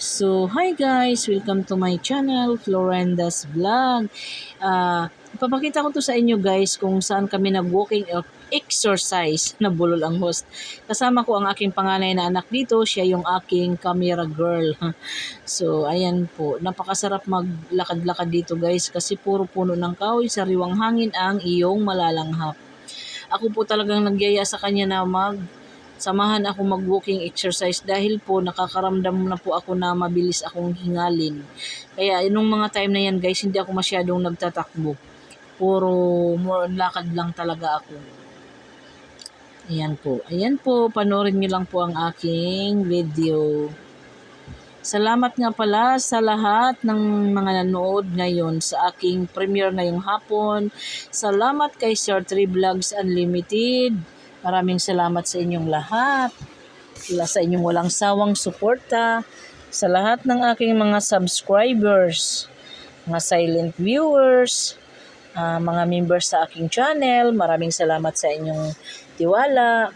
So, hi guys! Welcome to my channel, Florenda's Vlog. Ipapakita ko to sa inyo guys kung saan kami nag-walking exercise na bulol ang host. Kasama ko ang aking panganay na anak dito, siya yung aking camera girl. So, ayan po. Napakasarap maglakad-lakad dito guys kasi puro puno ng kahoy, sariwang hangin ang iyong malalanghap. Ako po talagang nagyaya sa kanya na samahan ako mag-walking exercise dahil po nakakaramdam na po ako na mabilis akong hingalin. Kaya nung mga time na yan guys, hindi ako masyadong nagtatakbo. Puro more on lakad lang talaga ako. Ayan po. Ayan po, panoorin niyo lang po ang aking video. Salamat nga pala sa lahat ng mga nanood ngayon sa aking premiere ngayong hapon. Salamat kay Sir 3 Vlogs Unlimited. Maraming salamat sa inyong lahat. Sa inyong walang sawang suporta. Sa lahat ng aking mga subscribers, mga silent viewers, mga members sa aking channel. Maraming salamat sa inyong tiwala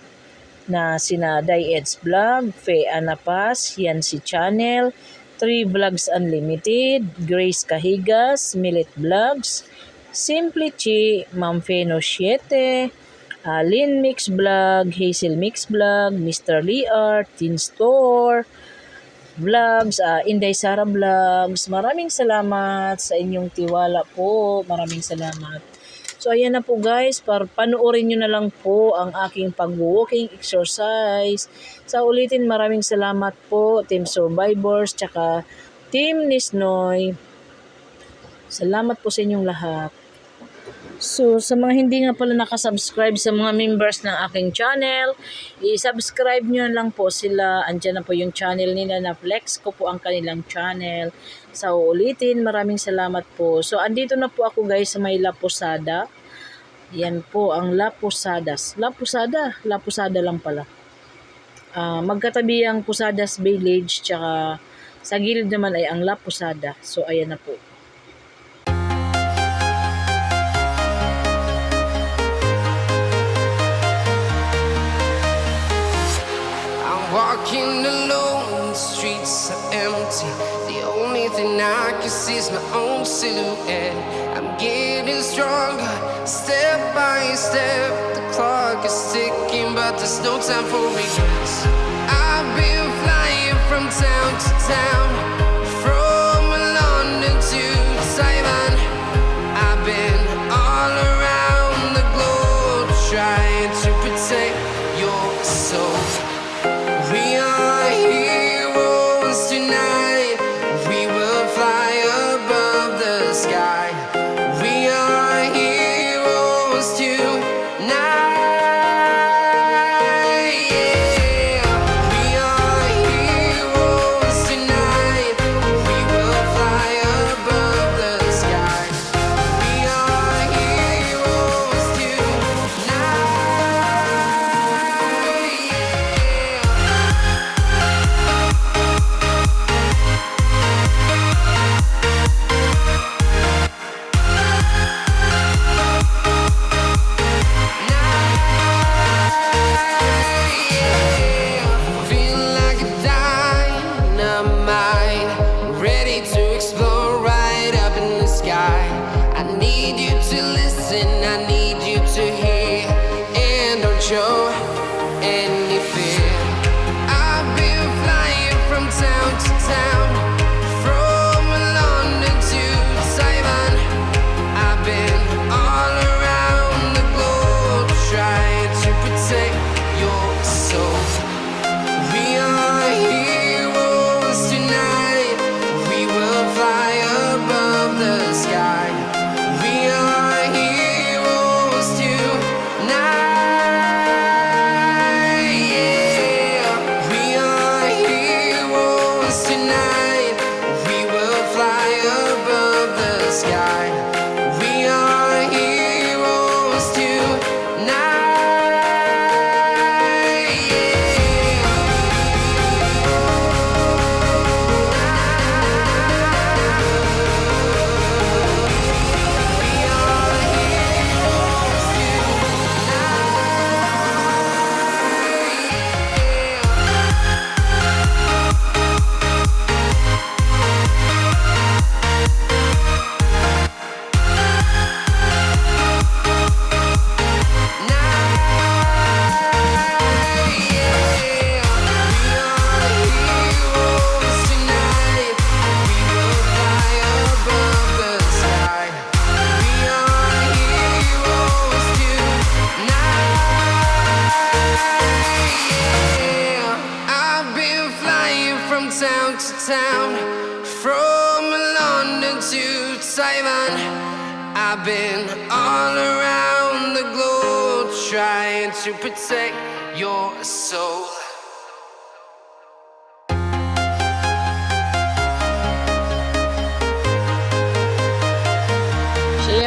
na sina Eds Vlog, Fe Anapas, Yancy Channel, 3 Vlogs Unlimited, Grace Cahigas, Millet Vlogs, Simply Chi, Ma'am Feno 7, Lynn Mix Vlog, Hazel Mix Vlog, Mr. Lee Art, Teen Store Vlogs, Inday Sara Vlogs. Maraming salamat sa inyong tiwala po. Maraming salamat. So, ayan na po guys, panoorin nyo na lang po ang aking pag-walking exercise. Sa ulitin, maraming salamat po, Team Survivors, tsaka Team Nisnoy. Salamat po sa inyong lahat. So, sa mga hindi nga pala nakasubscribe sa mga members ng aking channel, i-subscribe nyo lang po sila. Andyan na po yung channel nila na flex ko po ang kanilang channel. Sa ulitin, maraming salamat po. So, andito na po ako guys sa may La Posada. Yan po ang La Posadas. La Posada lang pala. Magkatabi ang Posadas Village, tsaka sa gilid naman ay ang La Posada. So, ayan na po. Walking alone, the streets are empty. The only thing I can see is my own silhouette. I'm getting stronger, step by step. The clock is ticking, but there's no time for regrets. I've been flying from town to town, from London to Taiwan. I've been all around the globe trying to protect your soul. We are heroes tonight. We will fly above the sky. We are heroes tonight. Yeah. We are heroes tonight. We will fly above the sky. We are heroes tonight. Feel like a dynamite, ready to explode right up in the sky. I need you to listen, I need you to hear, and don't show any fear. I've been flying from town to town, from London to Taiwan. I've been all around the globe trying to protect your soul. We are heroes tonight. We will fly above the sky. We are heroes tonight. town, from London to Taiwan. I've been all around the globe trying to protect your soul.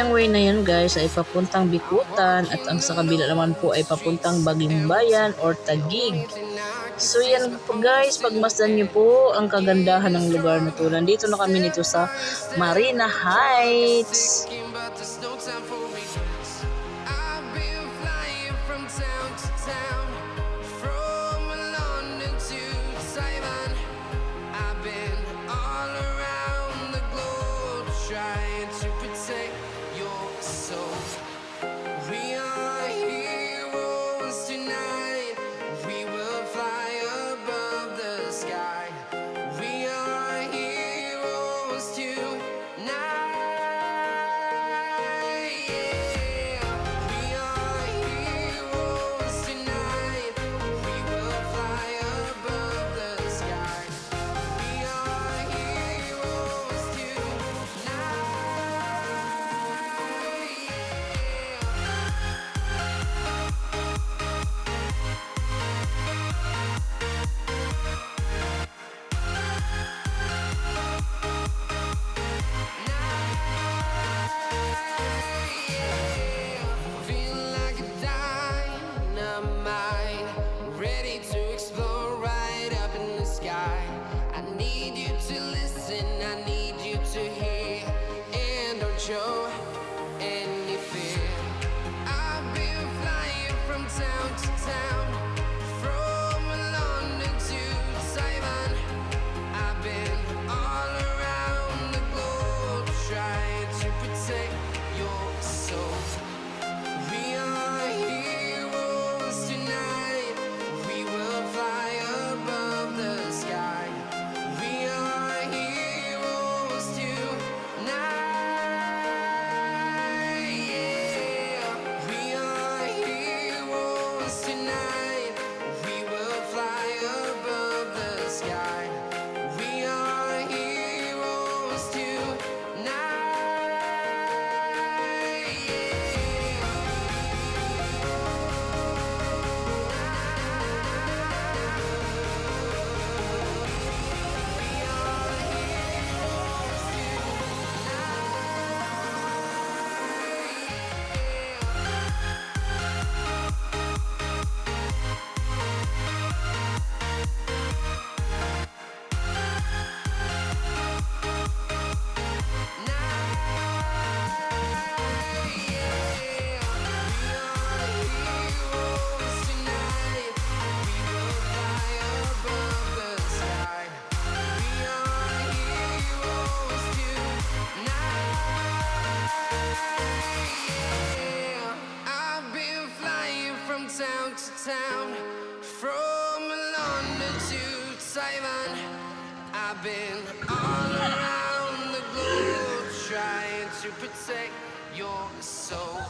Yung way na yun guys ay papuntang Bikutan at ang sa kabila naman po ay papuntang Bagimbayan or Taguig. So yan po guys, pagmasdan nyo po ang kagandahan ng lugar na to. Nandito na kami nito sa Marina Heights. Show any fear. I've been flying from town to town, from London to Taiwan. I've been all around the globe trying to protect your soul. We are heroes tonight. We will fly above the sky. We are heroes tonight. Town to town, from London to Taiwan. I've been all around the globe trying to protect your soul.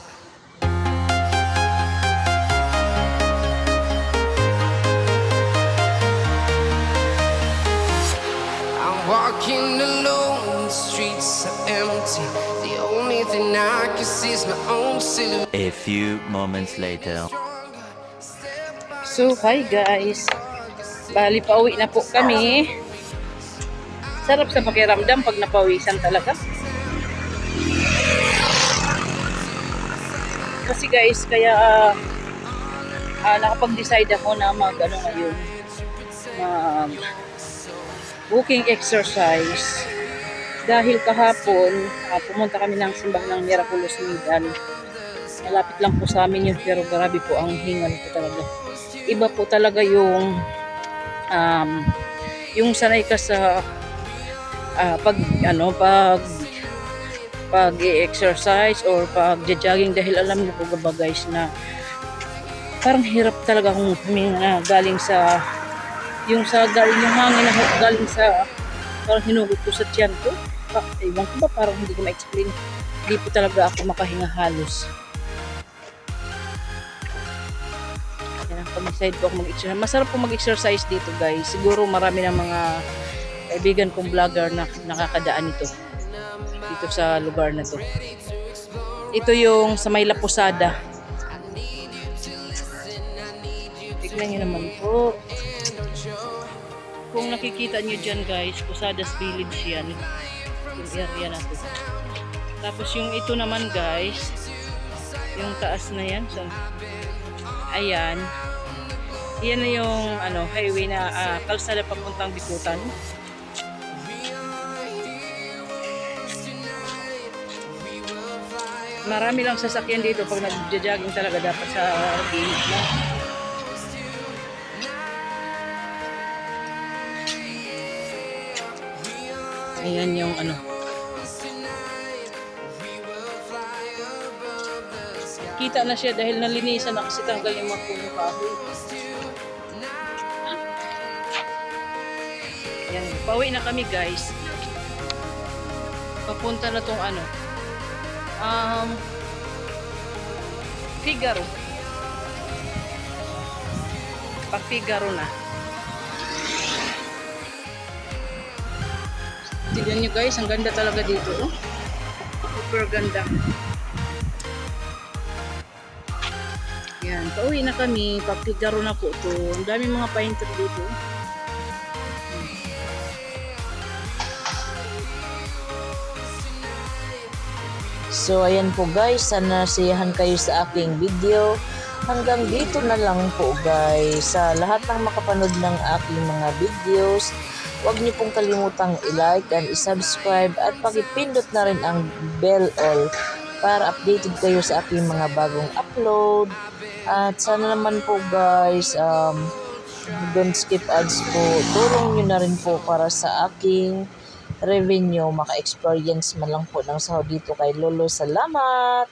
I'm walking alone, the streets are empty. The only thing I can see is my own silhouette. A few moments later. So hi guys, bali pauwi na po kami. Sarap sa pakiramdam pag napawisan talaga. Kasi guys, kaya nakapag-decide ako na mag-ano ngayon, walking exercise. Dahil kahapon, pumunta kami ng simbahan ng Miraculous Midan. Malapit lang po sa amin yun, pero grabe po ang hingal po talaga. Iba po talaga yung sanay ka sa pag-exercise or pag-jogging, dahil alam niyo po ba guys na parang hirap talaga kung galing sa yung hangin na galing sa parang hinugot ko sa tiyan ko. Ewan ko ba, parang hindi ko ma-explain. Hindi po talaga ako makahinga halos. Pag-decide po ako mag-exercise. Masarap po mag-exercise dito guys. Siguro marami ng mga kaibigan kong vlogger na nakakadaan ito dito sa lugar na to. Ito yung sa may La Posada. Tignan nyo naman po. Kung nakikita nyo dyan guys, Posadas Village yan. Yung area na to. Tapos yung ito naman guys, yung taas na yan. So, ayan. Yan na yung highway na kalsada papuntang Bikutan. Marami lang sasakyan dito pag nagja-jogging talaga dapat sa gilid na. Ayan yung kita na siya dahil nalinisan na kasi tanggal yung mga puno kahoy. Ayan, pauwi na kami guys. Papunta na tong Figaro. Pag Figaro na. Tignan nyo guys, ang ganda talaga dito. Oh. Super ganda. Yan, pauwi na kami. Pag Figaro na po ito. Ang daming mga pine tree dito. So, ayan po guys. Sana siyahan kayo sa aking video. Hanggang dito na lang po guys. Sa lahat ng makapanood ng aking mga videos, huwag niyo pong kalimutang i-like and i-subscribe at pakipindot na rin ang bell all para updated kayo sa aking mga bagong upload. At sana naman po guys, don't skip ads po. Tulong nyo na rin po para sa aking revenue, maka-experience man lang po ng sahod dito kay Lolo. Salamat!